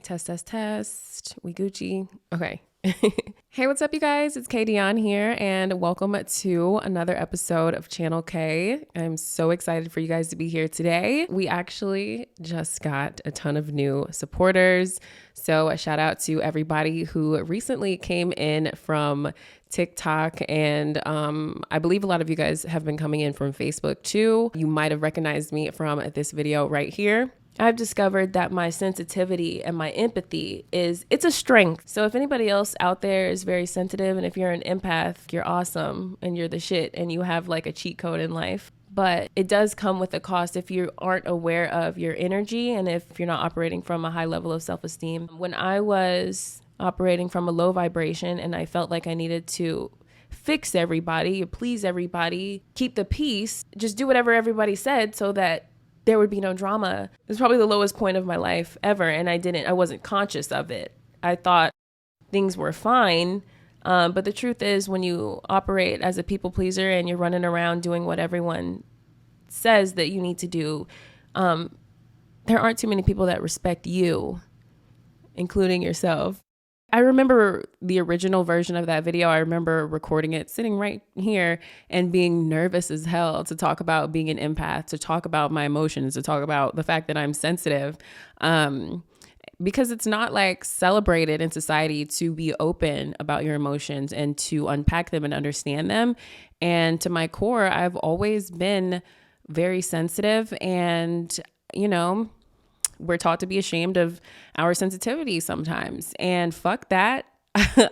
Test, test, test. We Gucci. Okay. Hey, what's up, you guys? It's Kay Dion here, and welcome to another episode of Channel K. I'm so excited for you guys to be here today. We actually just got a ton of new supporters. So a shout out to everybody who recently came in from TikTok, and I believe a lot of you guys have been coming in from Facebook too. You might have recognized me from this video right here. I've discovered that my sensitivity and my empathy it's a strength. So if anybody else out there is very sensitive, and if you're an empath, you're awesome and you're the shit and you have like a cheat code in life. But it does come with a cost if you aren't aware of your energy and if you're not operating from a high level of self-esteem. When I was operating from a low vibration and I felt like I needed to fix everybody, please everybody, keep the peace, just do whatever everybody said so that there would be no drama. It was probably the lowest point of my life ever. And I wasn't conscious of it. I thought things were fine. But the truth is, when you operate as a people pleaser and you're running around doing what everyone says that you need to do, there aren't too many people that respect you, including yourself. I remember the original version of that video. I remember recording it, sitting right here and being nervous as hell to talk about being an empath, to talk about my emotions, to talk about the fact that I'm sensitive, because it's not like celebrated in society to be open about your emotions and to unpack them and understand them. And to my core, I've always been very sensitive, and, you know, we're taught to be ashamed of our sensitivity sometimes. And fuck that.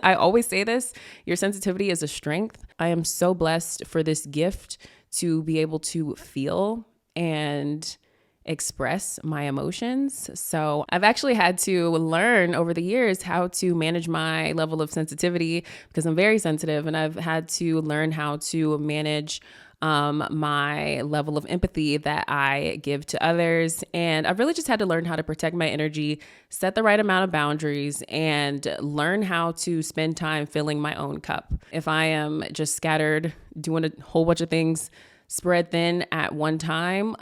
I always say this, your sensitivity is a strength. I am so blessed for this gift to be able to feel and express my emotions. So I've actually had to learn over the years how to manage my level of sensitivity because I'm very sensitive, and I've had to learn how to manage my level of empathy that I give to others. And I've really just had to learn how to protect my energy, set the right amount of boundaries, and learn how to spend time filling my own cup. If I am just scattered, doing a whole bunch of things spread thin at one time,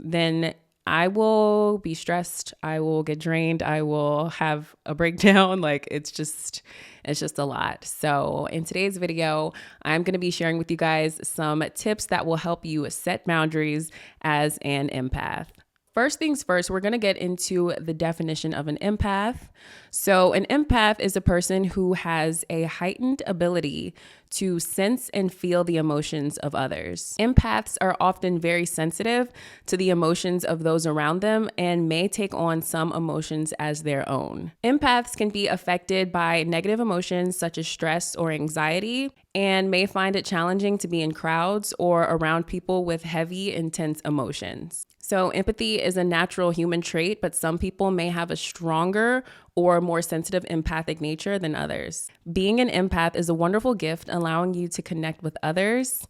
then I will be stressed. I will get drained. I will have a breakdown. Like it's just a lot. So in today's video, I'm going to be sharing with you guys some tips that will help you set boundaries as an empath. First things first, we're going to get into the definition of an empath. So an empath is a person who has a heightened ability to sense and feel the emotions of others. Empaths are often very sensitive to the emotions of those around them and may take on some emotions as their own. Empaths can be affected by negative emotions such as stress or anxiety, and may find it challenging to be in crowds or around people with heavy, intense emotions. So empathy is a natural human trait, but some people may have a stronger or more sensitive empathic nature than others. Being an empath is a wonderful gift, allowing you to connect with others,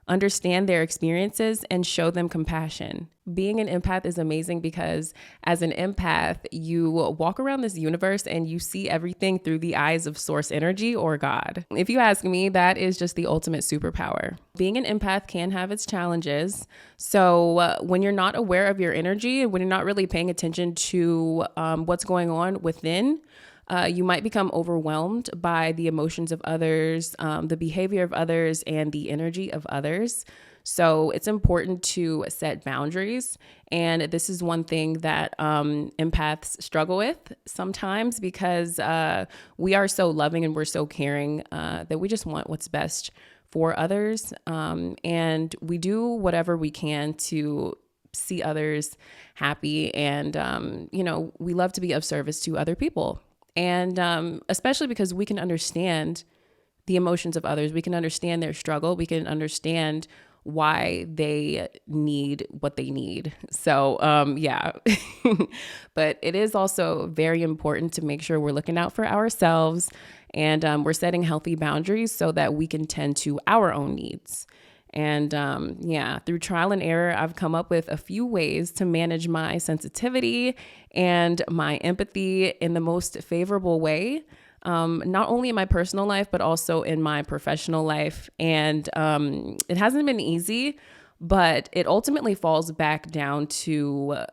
understand their experiences, and show them compassion. Being an empath is amazing because as an empath, you walk around this universe and you see everything through the eyes of source energy or God. If you ask me, that is just the ultimate superpower. Being an empath can have its challenges. So when you're not aware of your energy, when you're not really paying attention to what's going on within, you might become overwhelmed by the emotions of others, the behavior of others, and the energy of others. So it's important to set boundaries. And this is one thing that empaths struggle with sometimes because we are so loving and we're so caring that we just want what's best for others. And we do whatever we can to see others happy. And, we love to be of service to other people. And especially because we can understand the emotions of others. We can understand their struggle. We can understand why they need what they need. So, yeah. But it is also very important to make sure we're looking out for ourselves and we're setting healthy boundaries so that we can tend to our own needs. And through trial and error, I've come up with a few ways to manage my sensitivity and my empathy in the most favorable way, not only in my personal life, but also in my professional life. And it hasn't been easy, but it ultimately falls back down to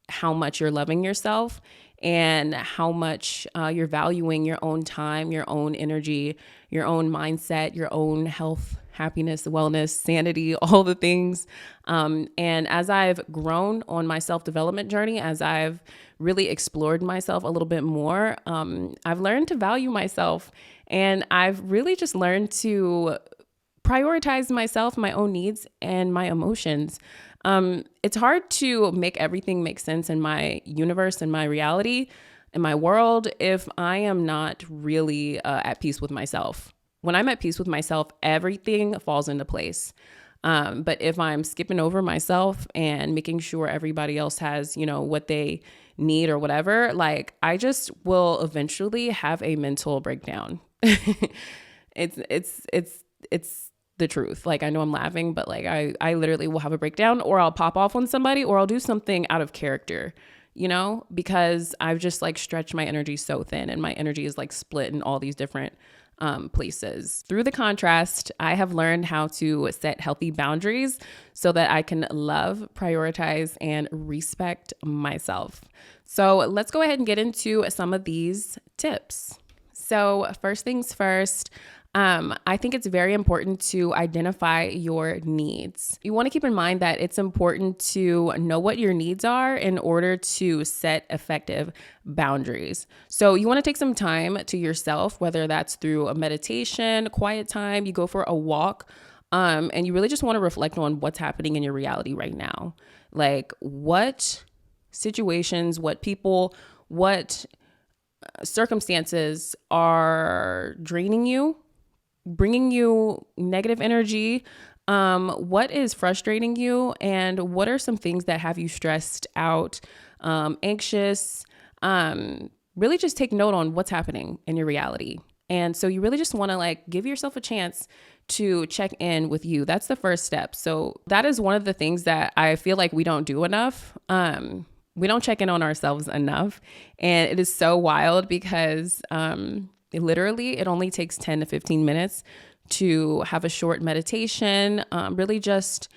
how much you're loving yourself and how much you're valuing your own time, your own energy, your own mindset, your own health, happiness, wellness, sanity, all the things. And as I've grown on my self-development journey, as I've really explored myself a little bit more, I've learned to value myself, and I've really just learned to prioritize myself, my own needs, and my emotions. It's hard to make everything make sense in my universe and my reality, in my world, if I am not really at peace with myself. When I'm at peace with myself, everything falls into place. But if I'm skipping over myself and making sure everybody else has, what they need or whatever, like I just will eventually have a mental breakdown. It's the truth. Like, I know I'm laughing, but like I literally will have a breakdown, or I'll pop off on somebody, or I'll do something out of character, because I've just like stretched my energy so thin, and my energy is like split in all these different places. Through the contrast, I have learned how to set healthy boundaries so that I can love, prioritize, and respect myself. So let's go ahead and get into some of these tips. So first things first, I think it's very important to identify your needs. You want to keep in mind that it's important to know what your needs are in order to set effective boundaries. So you want to take some time to yourself, whether that's through a meditation, quiet time, you go for a walk, and you really just want to reflect on what's happening in your reality right now. Like, what situations, what people, what circumstances are draining you, bringing you negative energy, what is frustrating you, and what are some things that have you stressed out, anxious. Really just take note on what's happening in your reality. And so you really just want to like give yourself a chance to check in with you. That's the first step. So that is one of the things that I feel like we don't do enough. We don't check in on ourselves enough. And it is so wild because it only takes 10 to 15 minutes to have a short meditation, really just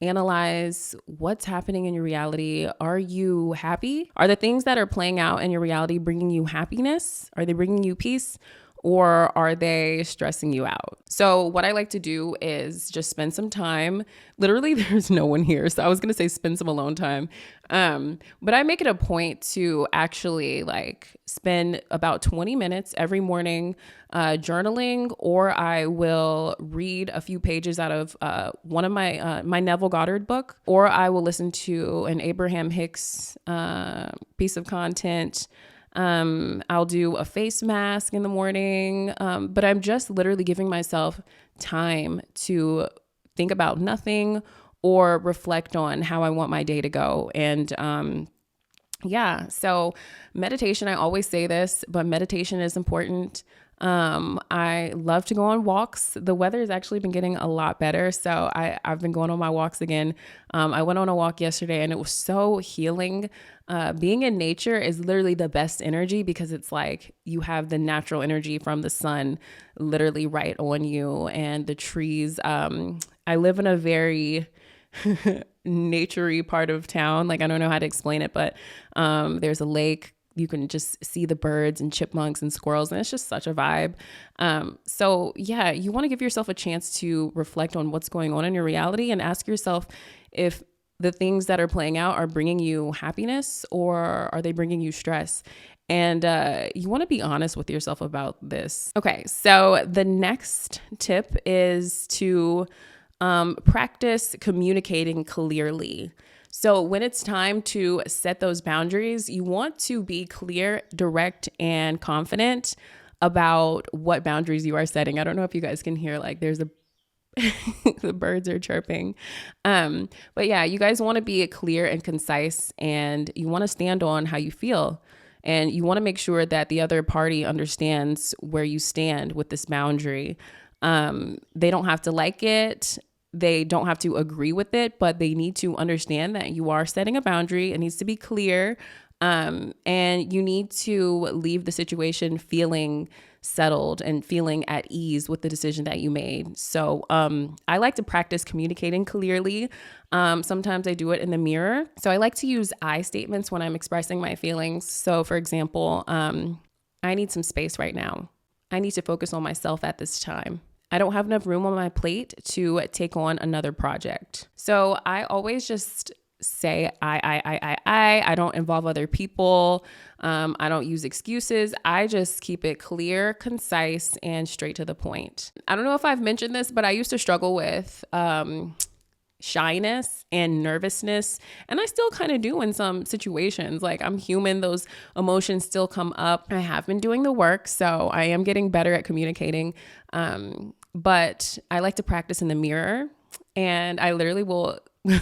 analyze what's happening in your reality. Are you happy? Are the things that are playing out in your reality bringing you happiness? Are they bringing you peace? Or are they stressing you out? So what I like to do is just spend some time. Literally, there's no one here. So I was going to say spend some alone time. But I make it a point to actually like spend about 20 minutes every morning journaling, or I will read a few pages out of one of my Neville Goddard book, or I will listen to an Abraham Hicks piece of content. I'll do a face mask in the morning, but I'm just literally giving myself time to think about nothing or reflect on how I want my day to go. And so meditation, I always say this, but meditation is important. I love to go on walks. The weather has actually been getting a lot better. So I've been going on my walks again. I went on a walk yesterday and it was so healing. Being in nature is literally the best energy because it's like you have the natural energy from the sun literally right on you and the trees. I live in a very naturey part of town. Like, I don't know how to explain it, but there's a lake. You can just see the birds and chipmunks and squirrels, and it's just such a vibe. You want to give yourself a chance to reflect on what's going on in your reality and ask yourself if the things that are playing out are bringing you happiness or are they bringing you stress? And you want to be honest with yourself about this. Okay, so the next tip is to practice communicating clearly. So when it's time to set those boundaries, you want to be clear, direct, and confident about what boundaries you are setting. I don't know if you guys can hear, like there's the birds are chirping. But yeah, you guys want to be clear and concise, and you want to stand on how you feel. And you want to make sure that the other party understands where you stand with this boundary. They don't have to like it. They don't have to agree with it, but they need to understand that you are setting a boundary. It needs to be clear. And you need to leave the situation feeling settled and feeling at ease with the decision that you made. So I like to practice communicating clearly. Sometimes I do it in the mirror. So I like to use I statements when I'm expressing my feelings. So for example, I need some space right now. I need to focus on myself at this time. I don't have enough room on my plate to take on another project. So I always just say I don't involve other people. I don't use excuses. I just keep it clear, concise, and straight to the point. I don't know if I've mentioned this, but I used to struggle with shyness and nervousness, and I still kind of do in some situations. Like, I'm human, those emotions still come up. I have been doing the work, so I am getting better at communicating. But I like to practice in the mirror, and I literally will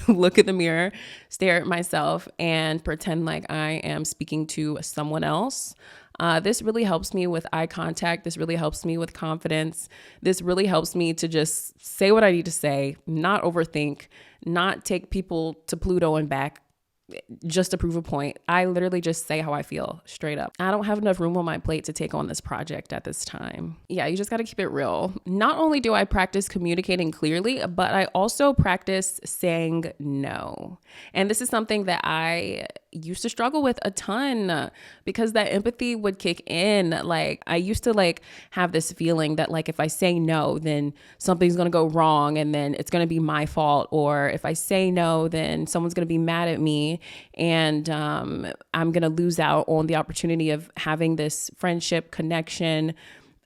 look at the mirror, stare at myself, and pretend like I am speaking to someone else. This really helps me with eye contact. This really helps me with confidence. This really helps me to just say what I need to say, not overthink, not take people to Pluto and back just to prove a point. I literally just say how I feel straight up. I don't have enough room on my plate to take on this project at this time. Yeah, you just got to keep it real. Not only do I practice communicating clearly, but I also practice saying no. And this is something that I used to struggle with a ton because that empathy would kick in. Like, I used to have this feeling that if I say no, then something's going to go wrong and then it's going to be my fault. Or if I say no, then someone's going to be mad at me and I'm going to lose out on the opportunity of having this friendship, connection,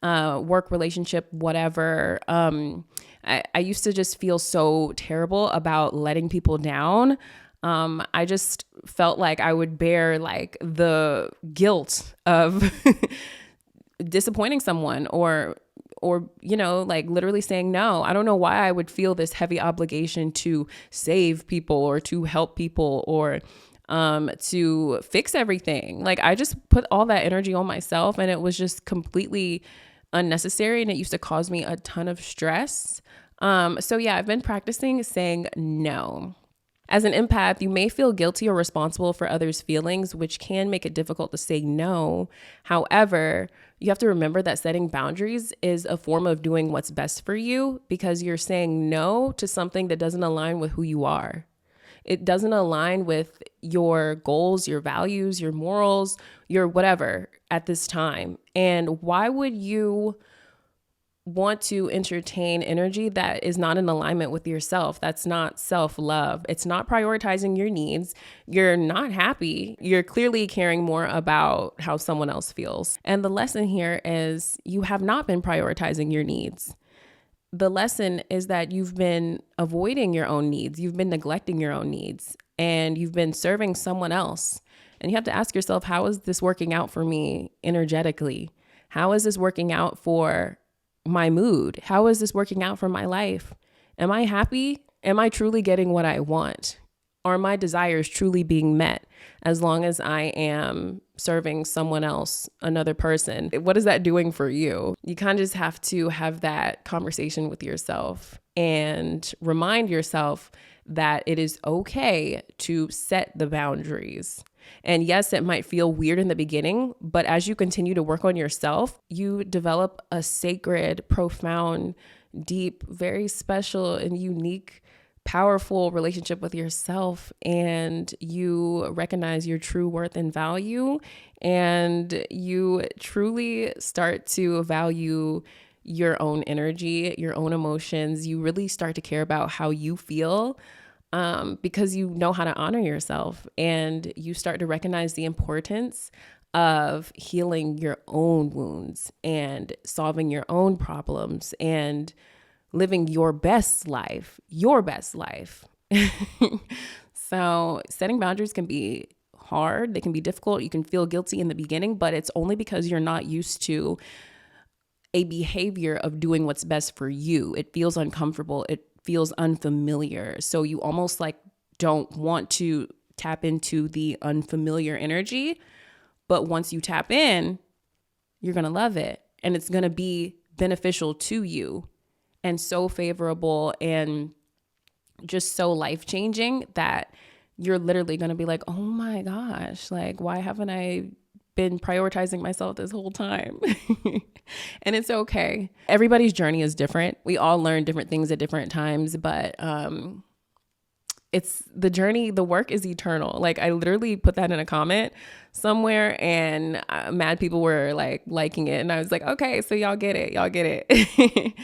work relationship, whatever. I used to just feel so terrible about letting people down. I just felt like I would bear the guilt of disappointing someone or literally saying no. I don't know why I would feel this heavy obligation to save people or to help people or to fix everything. I just put all that energy on myself, and it was just completely unnecessary, and it used to cause me a ton of stress. So yeah, I've been practicing saying no. As an empath, you may feel guilty or responsible for others' feelings, which can make it difficult to say no. However, you have to remember that setting boundaries is a form of doing what's best for you because you're saying no to something that doesn't align with who you are. It doesn't align with your goals, your values, your morals, your whatever at this time. And why would you want to entertain energy that is not in alignment with yourself? That's not self-love. It's not prioritizing your needs. You're not happy. You're clearly caring more about how someone else feels. And the lesson here is you have not been prioritizing your needs. The lesson is that you've been avoiding your own needs. You've been neglecting your own needs, and you've been serving someone else. And you have to ask yourself, how is this working out for me energetically? How is this working out for my mood? How is this working out for my life? Am I happy? Am I truly getting what I want? Are my desires truly being met as long as I am serving someone else, another person? What is that doing for you? You kind of just have to have that conversation with yourself and remind yourself that it is okay to set the boundaries. And yes, it might feel weird in the beginning, but as you continue to work on yourself, you develop a sacred, profound, deep, very special and unique, powerful relationship with yourself. And you recognize your true worth and value, and you truly start to value your own energy, your own emotions. You really start to care about how you feel. Because you know how to honor yourself, and you start to recognize the importance of healing your own wounds and solving your own problems and living your best life, So setting boundaries can be hard. They can be difficult. You can feel guilty in the beginning, but it's only because you're not used to a behavior of doing what's best for you. It feels uncomfortable. It feels unfamiliar. So you almost don't want to tap into the unfamiliar energy. But once you tap in, you're going to love it. And it's going to be beneficial to you and so favorable and just so life-changing that you're literally going to be like, oh my gosh, why haven't I been prioritizing myself this whole time. And it's okay. Everybody's journey is different. We all learn different things at different times, but it's the journey, the work is eternal. Like I literally put that in a comment somewhere, and mad people were like liking it. And I was like, okay, so y'all get it. Y'all get it.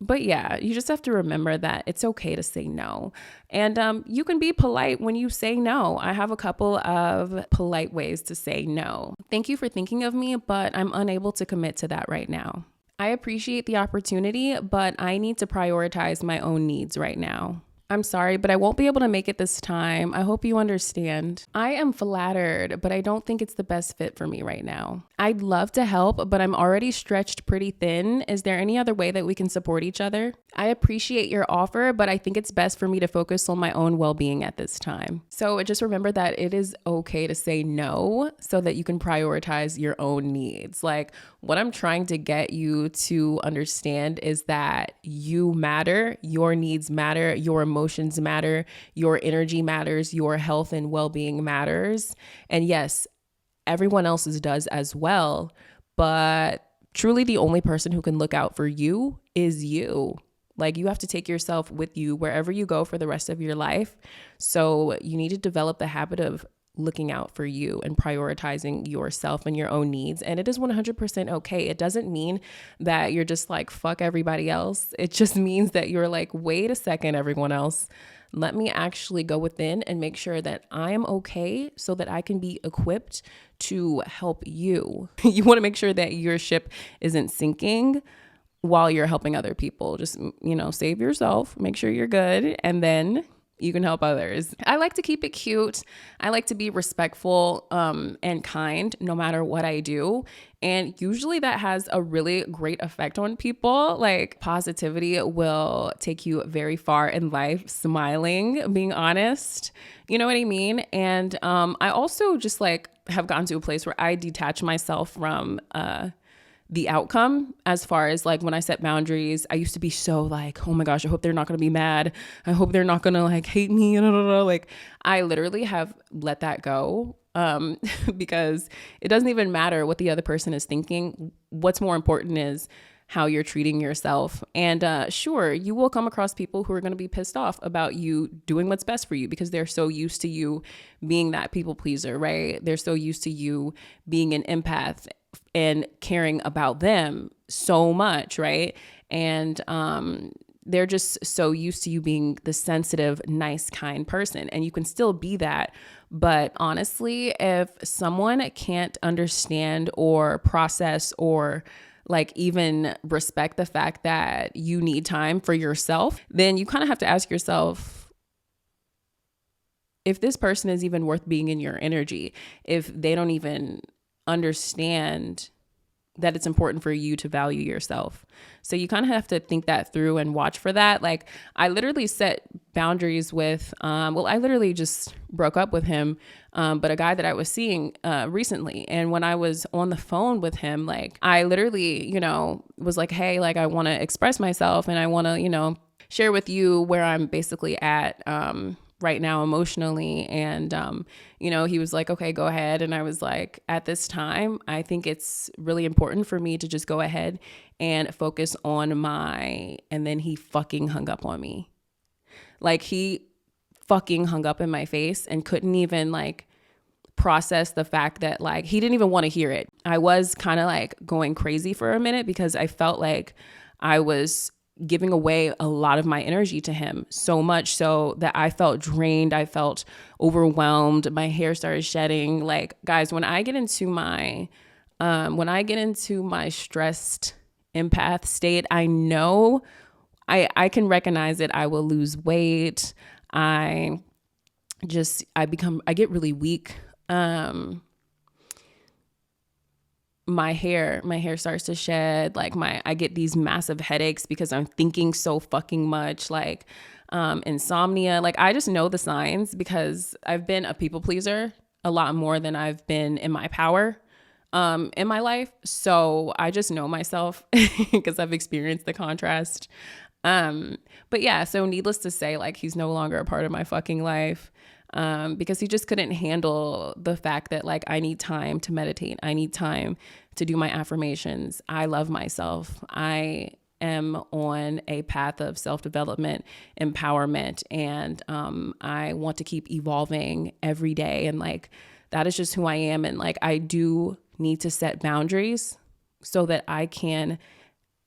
But yeah, you just have to remember that it's okay to say no. And you can be polite when you say no. I have a couple of polite ways to say no. Thank you for thinking of me, but I'm unable to commit to that right now. I appreciate the opportunity, but I need to prioritize my own needs right now. I'm sorry, but I won't be able to make it this time. I hope you understand. I am flattered, but I don't think it's the best fit for me right now. I'd love to help, but I'm already stretched pretty thin. Is there any other way that we can support each other? I appreciate your offer, but I think it's best for me to focus on my own well-being at this time. So just remember that it is okay to say no so that you can prioritize your own needs. Like what I'm trying to get you to understand is that you matter, your needs matter, your emotions matter, your energy matters, your health and well-being matters. And yes, everyone else's does as well, but truly the only person who can look out for you is you. Like you have to take yourself with you wherever you go for the rest of your life. So you need to develop the habit of looking out for you and prioritizing yourself and your own needs. And it is 100% okay. It doesn't mean that you're just like, fuck everybody else. It just means that you're like, wait a second, everyone else. Let me actually go within and make sure that I am okay so that I can be equipped to help you. You want to make sure that your ship isn't sinking while you're helping other people. Just, save yourself, make sure you're good, and then you can help others. I like to keep it cute. I like to be respectful and kind no matter what I do. And usually that has a really great effect on people. Like positivity will take you very far in life, smiling, being honest. You know what I mean? And I also just like have gotten to a place where I detach myself from the outcome. As far as like when I set boundaries, I used to be so like, oh my gosh, I hope they're not going to be mad. I hope they're not going to like hate me. Like I literally have let that go because it doesn't even matter what the other person is thinking. What's more important is how you're treating yourself. And sure, you will come across people who are going to be pissed off about you doing what's best for you because they're so used to you being that people pleaser, right? They're so used to you being an empath and caring about them so much, right? And they're just so used to you being the sensitive, nice, kind person. And you can still be that. But honestly, if someone can't understand or process or like even respect the fact that you need time for yourself, then you kind of have to ask yourself if this person is even worth being in your energy, if they don't even understand that it's important for you to value yourself. So you kind of have to think that through and watch for that. Like I literally set boundaries with, I literally just broke up with him, but a guy that I was seeing recently. And when I was on the phone with him, like I literally, was like, hey, like I want to express myself and I want to, share with you where I'm basically at right now emotionally. And, he was like, okay, go ahead. And I was like, at this time, I think it's really important for me to just go ahead and focus on and then he fucking hung up on me. Like he fucking hung up in my face and couldn't even like process the fact that like, he didn't even want to hear it. I was kind of like going crazy for a minute because I felt like I was giving away a lot of my energy to him, so much so that I felt drained. I felt overwhelmed. My hair started shedding. Like, guys, when I get into my stressed empath state, I know I can recognize it. I will lose weight. I get really weak. My hair starts to shed. Like I get these massive headaches because I'm thinking so fucking much, like insomnia. Like I just know the signs because I've been a people pleaser a lot more than I've been in my power in my life. So I just know myself because I've experienced the contrast. But yeah, so needless to say, like he's no longer a part of my fucking life. because he just couldn't handle the fact that like I need time to meditate. I need time to do my affirmations. I love myself. I am on a path of self-development, empowerment, and I want to keep evolving every day. And like, that is just who I am. And like, I do need to set boundaries so that I can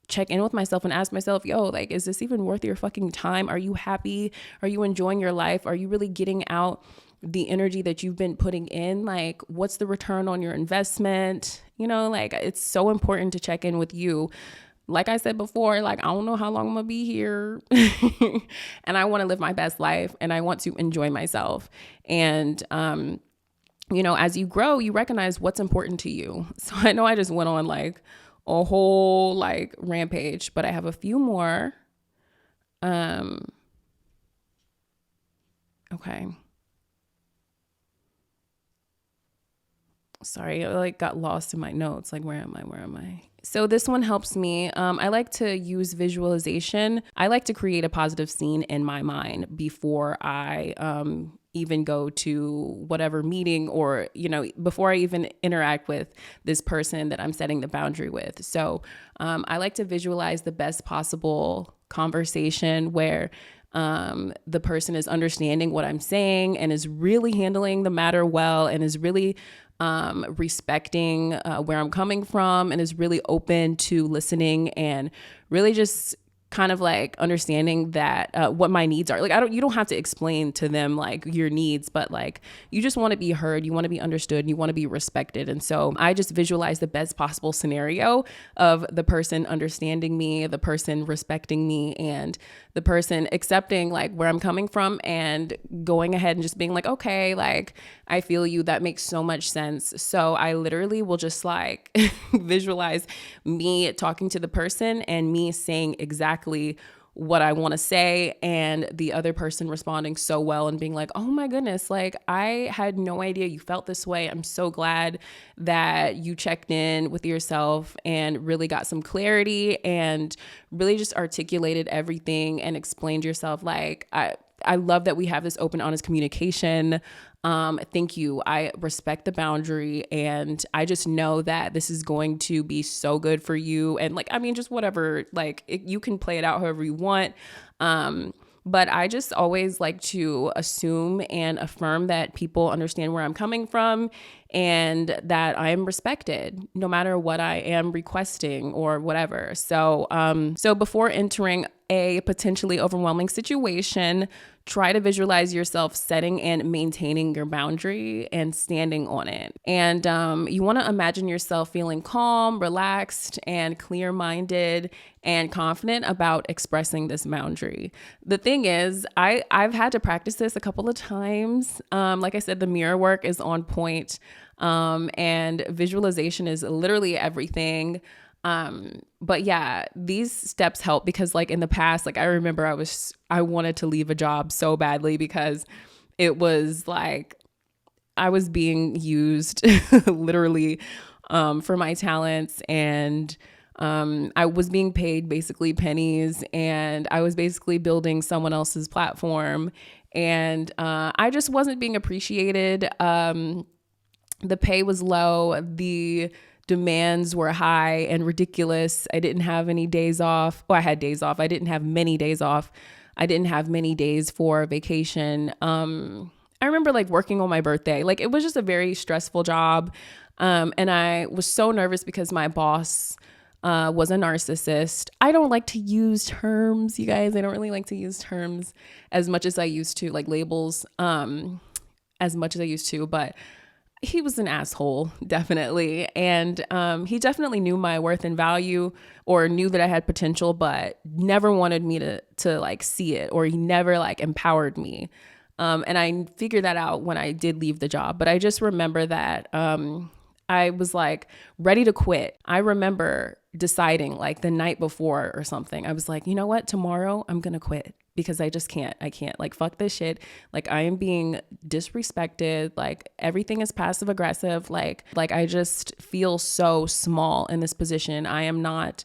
check in with myself and ask myself, yo, like, is this even worth your fucking time? Are you happy? Are you enjoying your life? Are you really getting out the energy that you've been putting in? Like, what's the return on your investment? You know, like, it's so important to check in with you. Like I said before, like, I don't know how long I'm gonna be here and I want to live my best life and I want to enjoy myself. And, you know, as you grow, you recognize what's important to you. So I know I just went on like a whole like rampage, but I have a few more. Okay. Sorry, I like got lost in my notes. Like, where am I? So this one helps me. I like to use visualization. I like to create a positive scene in my mind before I even go to whatever meeting, or, you know, before I even interact with this person that I'm setting the boundary with. So I like to visualize the best possible conversation where the person is understanding what I'm saying and is really handling the matter well and is really respecting where I'm coming from and is really open to listening and really just kind of like understanding that what my needs are. Like, you don't have to explain to them like your needs, but like you just want to be heard, you want to be understood, and you want to be respected. And so I just visualize the best possible scenario of the person understanding me, the person respecting me, and the person accepting like where I'm coming from and going ahead and just being like, okay, like I feel you. That makes so much sense. So I literally will just like visualize me talking to the person and me saying exactly what I want to say, and the other person responding so well and being like, oh my goodness, like I had no idea you felt this way. I'm so glad that you checked in with yourself and really got some clarity and really just articulated everything and explained yourself. Like, I love that we have this open, honest communication. Thank you. I respect the boundary, and I just know that this is going to be so good for you. And like, I mean, just whatever, like you can play it out however you want. But I just always like to assume and affirm that people understand where I'm coming from and that I am respected no matter what I am requesting or whatever. So, so before entering a potentially overwhelming situation, try to visualize yourself setting and maintaining your boundary and standing on it. And you want to imagine yourself feeling calm, relaxed, and clear-minded and confident about expressing this boundary. The thing is, I've had to practice this a couple of times. Like I said, the mirror work is on point, and visualization is literally everything. But yeah, these steps help because like in the past, like I remember I wanted to leave a job so badly because it was like I was being used literally for my talents, and I was being paid basically pennies, and I was basically building someone else's platform, and I just wasn't being appreciated. The pay was low, the demands were high and ridiculous. I didn't have any days off. Well, I had days off. I didn't have many days off. I didn't have many days for vacation. I remember like working on my birthday. Like it was just a very stressful job. And I was so nervous because my boss was a narcissist. I don't like to use terms, you guys. I don't really like to use terms as much as I used to, like labels, as much as I used to, but he was an asshole, definitely. And he definitely knew my worth and value, or knew that I had potential, but never wanted me to like see it, or he never like empowered me. And I figured that out when I did leave the job. But I just remember that I was like ready to quit. I remember deciding like the night before or something. I was like, you know what? Tomorrow I'm going to quit because I just can't. I can't, like, fuck this shit. Like, I am being disrespected. Like, everything is passive aggressive. Like I just feel so small in this position. I am not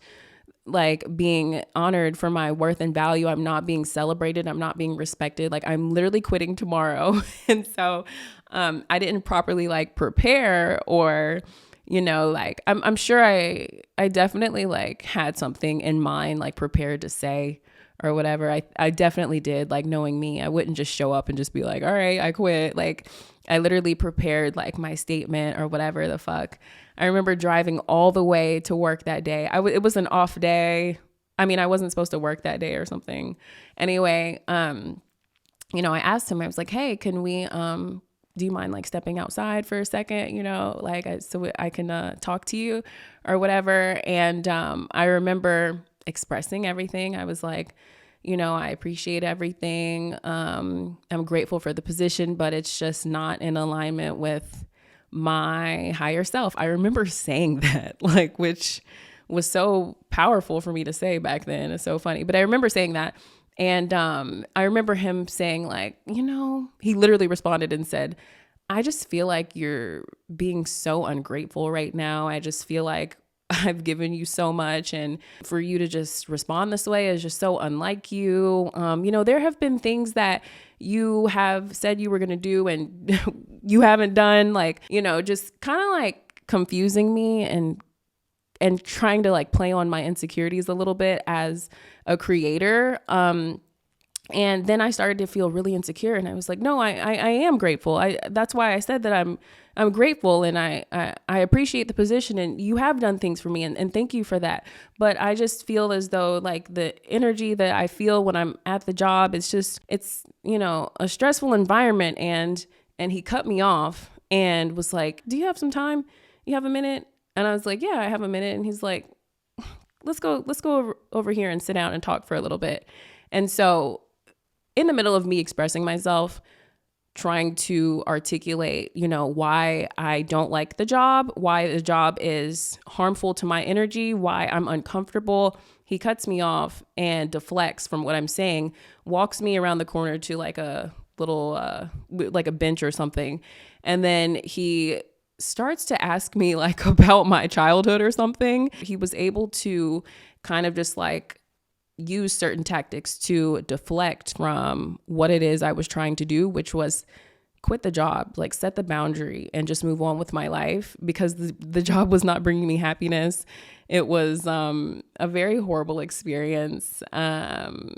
like being honored for my worth and value. I'm not being celebrated. I'm not being respected. Like I'm literally quitting tomorrow. And so I didn't properly like prepare or, like I'm sure I definitely like had something in mind, like prepared to say or whatever. I definitely did, like knowing me, I wouldn't just show up and just be like, all right, I quit. Like I literally prepared like my statement or whatever the fuck. I remember driving all the way to work that day. It was an off day. I mean, I wasn't supposed to work that day or something. Anyway, I asked him, I was like, hey, can we, do you mind like stepping outside for a second, so I can talk to you or whatever. And I remember expressing everything. I was like, I appreciate everything. I'm grateful for the position, but it's just not in alignment with my higher self. I remember saying that, like, which was so powerful for me to say back then. It's so funny, but I remember saying that. And I remember him saying like, he literally responded and said, I just feel like you're being so ungrateful right now. I just feel like I've given you so much, and for you to just respond this way is just so unlike you. There have been things that you have said you were going to do and you haven't done, like, just kind of like confusing me and trying to like play on my insecurities a little bit as a creator. And then I started to feel really insecure, and I was like, no, I am grateful. That's why I said that I'm grateful, and I appreciate the position, and you have done things for me, and thank you for that. But I just feel as though like the energy that I feel when I'm at the job, it's a stressful environment. And he cut me off and was like, do you have some time? You have a minute? And I was like, yeah, I have a minute. And he's like, let's go over here and sit down and talk for a little bit. And so in the middle of me expressing myself, trying to articulate, why I don't like the job, why the job is harmful to my energy, why I'm uncomfortable, he cuts me off and deflects from what I'm saying, walks me around the corner to like a little, like a bench or something. And then he starts to ask me like about my childhood or something. He was able to kind of just like use certain tactics to deflect from what it is I was trying to do, which was quit the job, like set the boundary and just move on with my life, because the job was not bringing me happiness. It was a very horrible experience. I'm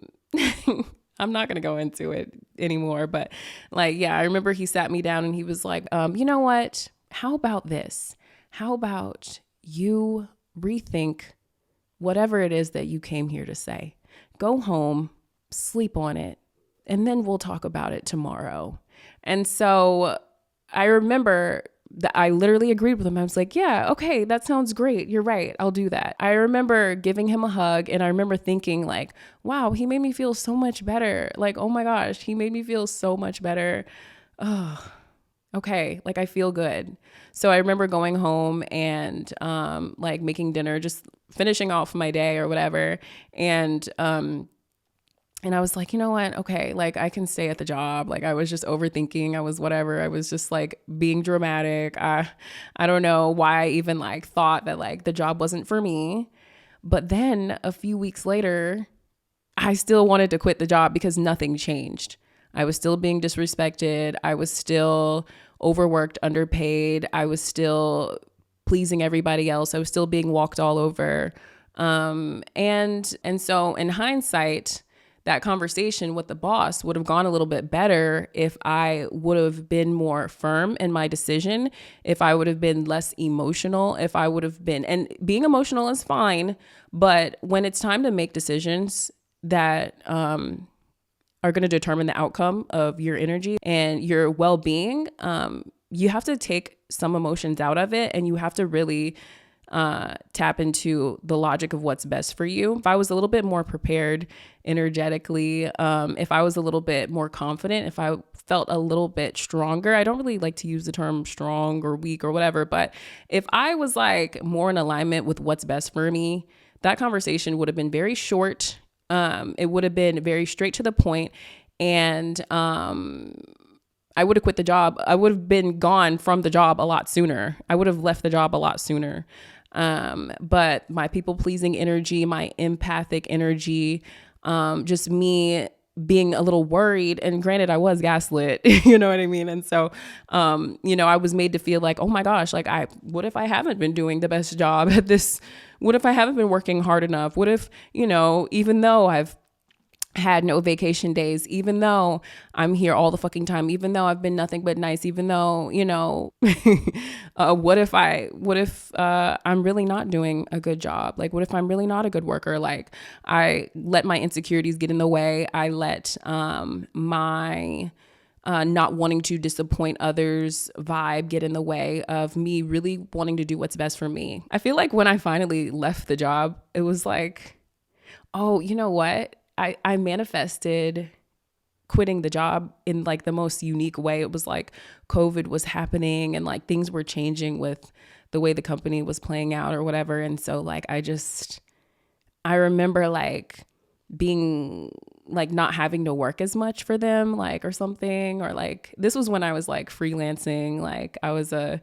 not going to go into it anymore, but like, yeah, I remember he sat me down and he was like, you know what? How about this? How about you rethink whatever it is that you came here to say? Go home, sleep on it, and then we'll talk about it tomorrow. And so I remember that I literally agreed with him. I was like, yeah, okay, that sounds great. You're right. I'll do that. I remember giving him a hug, and I remember thinking like, wow, he made me feel so much better. Like, oh my gosh, he made me feel so much better. Oh, okay. Like I feel good. So I remember going home and like making dinner, just finishing off my day or whatever. And I was like, you know what? Okay, like I can stay at the job. Like I was just overthinking. I was whatever. I was just like being dramatic. I don't know why I even like thought that like the job wasn't for me. But then a few weeks later, I still wanted to quit the job because nothing changed. I was still being disrespected. I was still overworked, underpaid. I was still pleasing everybody else. I was still being walked all over. And so in hindsight, that conversation with the boss would have gone a little bit better if I would have been more firm in my decision, if I would have been less emotional, if I would have been, and being emotional is fine, but when it's time to make decisions that are going to determine the outcome of your energy and your well-being, you have to take some emotions out of it, and you have to really tap into the logic of what's best for you. If I was a little bit more prepared energetically, if I was a little bit more confident, if I felt a little bit stronger, I don't really like to use the term strong or weak or whatever, but if I was like more in alignment with what's best for me, that conversation would have been very short. It would have been very straight to the point, and I would have quit the job. I would have been gone from the job a lot sooner. I would have left the job a lot sooner. But my people pleasing energy, my empathic energy, just me being a little worried, and granted I was gaslit, you know what I mean? And so, I was made to feel like, oh my gosh, like what if I haven't been doing the best job at this? What if I haven't been working hard enough? What if, even though I've had no vacation days, even though I'm here all the fucking time, even though I've been nothing but nice, even though, what if I'm really not doing a good job? Like, what if I'm really not a good worker? Like, I let my insecurities get in the way. I let my not wanting to disappoint others vibe get in the way of me really wanting to do what's best for me. I feel like when I finally left the job, it was like, oh, you know what? I manifested quitting the job in like the most unique way. It was like COVID was happening and like things were changing with the way the company was playing out or whatever. And so like, I remember like being like not having to work as much for them, like, or something, or like, this was when I was like freelancing. Like I was a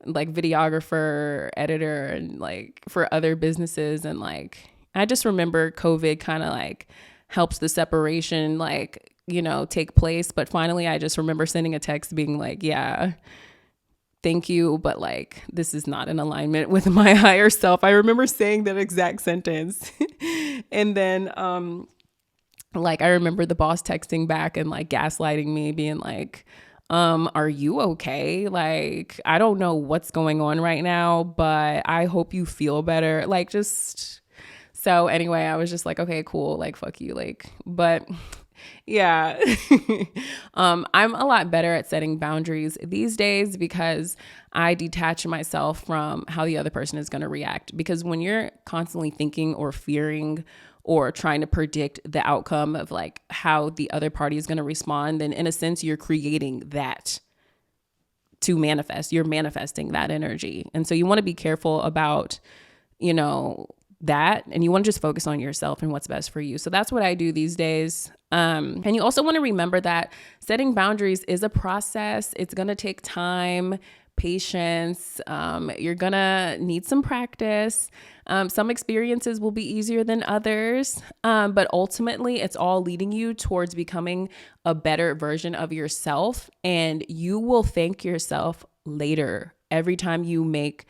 like videographer, editor, and like for other businesses. And like, I just remember COVID kind of like helps the separation, like, take place. But finally, I just remember sending a text being like, yeah, thank you, but like, this is not in alignment with my higher self. I remember saying that exact sentence. And then, like, I remember the boss texting back and like gaslighting me, being like, are you okay? Like, I don't know what's going on right now, but I hope you feel better. Like, so anyway, I was just like, okay, cool. Like, fuck you. Like, but yeah, I'm a lot better at setting boundaries these days because I detach myself from how the other person is going to react. Because when you're constantly thinking or fearing or trying to predict the outcome of like how the other party is going to respond, then in a sense, you're creating that to manifest. You're manifesting that energy. And so you want to be careful about, that, and you want to just focus on yourself and what's best for you. So that's what I do these days. And you also want to remember that setting boundaries is a process. It's going to take time, patience. You're going to need some practice. Some experiences will be easier than others. But ultimately, it's all leading you towards becoming a better version of yourself. And you will thank yourself later every time you make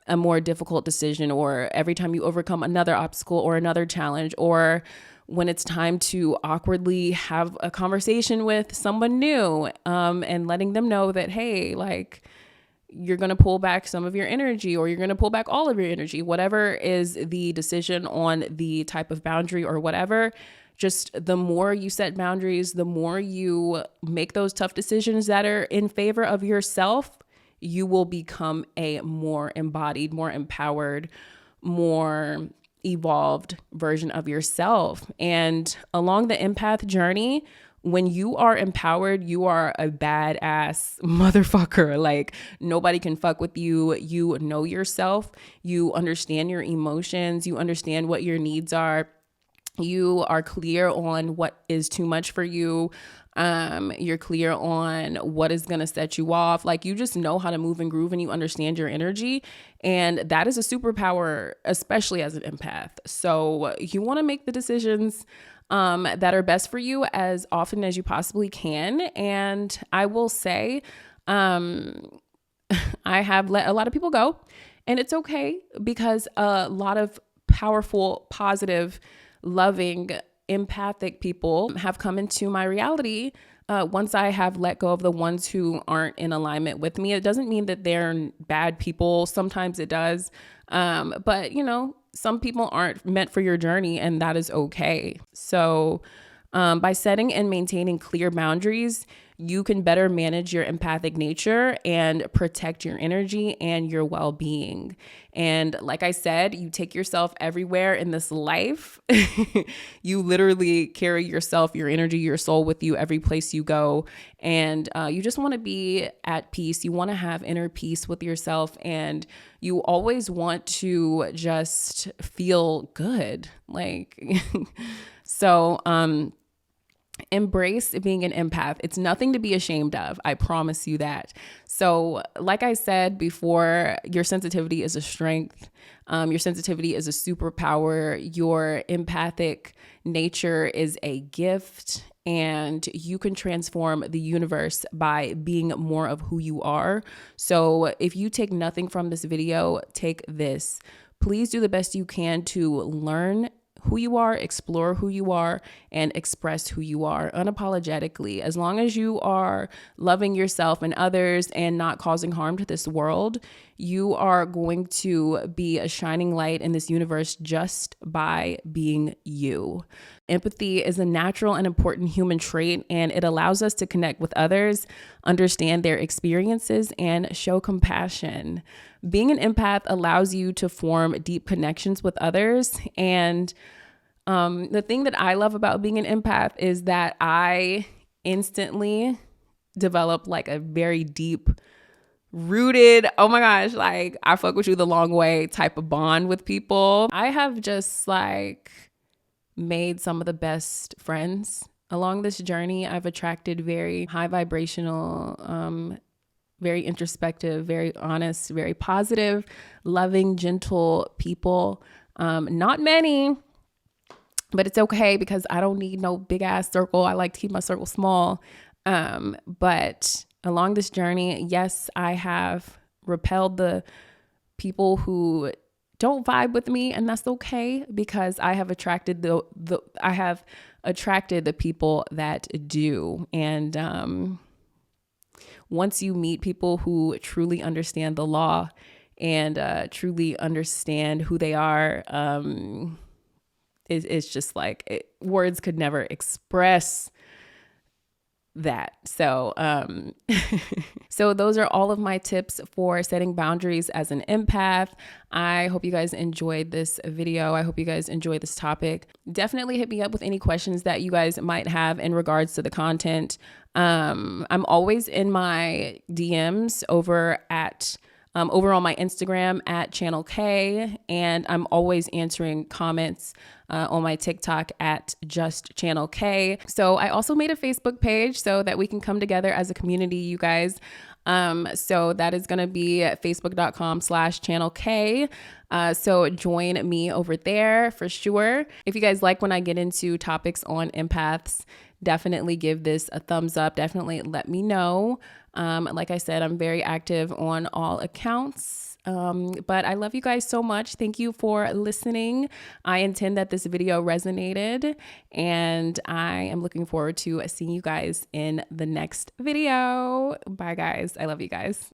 a more difficult decision, or every time you overcome another obstacle or another challenge, or when it's time to awkwardly have a conversation with someone new, and letting them know that, hey, like, you're going to pull back some of your energy, or you're going to pull back all of your energy, whatever is the decision on the type of boundary or whatever. Just the more you set boundaries, the more you make those tough decisions that are in favor of yourself, you will become a more embodied, more empowered, more evolved version of yourself. And along the empath journey, when you are empowered, you are a badass motherfucker. Like, nobody can fuck with you. You know yourself. You understand your emotions. You understand what your needs are. You are clear on what is too much for you. You're clear on what is going to set you off. Like, you just know how to move and groove, and you understand your energy. And that is a superpower, especially as an empath. So you want to make the decisions that are best for you as often as you possibly can. And I will say, I have let a lot of people go, and it's okay, because a lot of powerful, positive, loving, empathic people have come into my reality once I have let go of the ones who aren't in alignment with me. It doesn't mean that they're bad people. Sometimes it does. But, some people aren't meant for your journey, and that is okay. So by setting and maintaining clear boundaries, you can better manage your empathic nature and protect your energy and your well-being. And like I said, you take yourself everywhere in this life. You literally carry yourself, your energy, your soul with you every place you go. And you just want to be at peace. You want to have inner peace with yourself. And you always want to just feel good. Like, so, Embrace being an empath. It's nothing to be ashamed of. I promise you that. So, like I said before, your sensitivity is a strength. Your sensitivity is a superpower. Your empathic nature is a gift, and you can transform the universe by being more of who you are. So, if you take nothing from this video, take this. Please do the best you can to learn who you are, explore who you are, and express who you are unapologetically. As long as you are loving yourself and others and not causing harm to this world, you are going to be a shining light in this universe just by being you. Empathy is a natural and important human trait, and it allows us to connect with others, understand their experiences, and show compassion. Being an empath allows you to form deep connections with others. And the thing that I love about being an empath is that I instantly develop like a very deep rooted, oh my gosh, like I fuck with you the long way type of bond with people. I have just like made some of the best friends along this journey. I've attracted very high vibrational, very introspective, very honest, very positive, loving, gentle people. Not many, but it's okay because I don't need no big ass circle. I like to keep my circle small. But along this journey, yes, I have repelled the people who don't vibe with me, and that's okay because I have attracted the people that do. And once you meet people who truly understand the law and truly understand who they are, it's just like words could never express that. So, so those are all of my tips for setting boundaries as an empath. I hope you guys enjoyed this video. I hope you guys enjoyed this topic. Definitely hit me up with any questions that you guys might have in regards to the content. I'm always in my DMs over on my Instagram at Channel K, and I'm always answering comments on my TikTok at Just Channel K. So I also made a Facebook page so that we can come together as a community, you guys. So that is going to be facebook.com/Channel K. So join me over there for sure. If you guys like when I get into topics on empaths, definitely give this a thumbs up. Definitely let me know. Like I said, I'm very active on all accounts. But I love you guys so much. Thank you for listening. I intend that this video resonated, and I am looking forward to seeing you guys in the next video. Bye guys. I love you guys.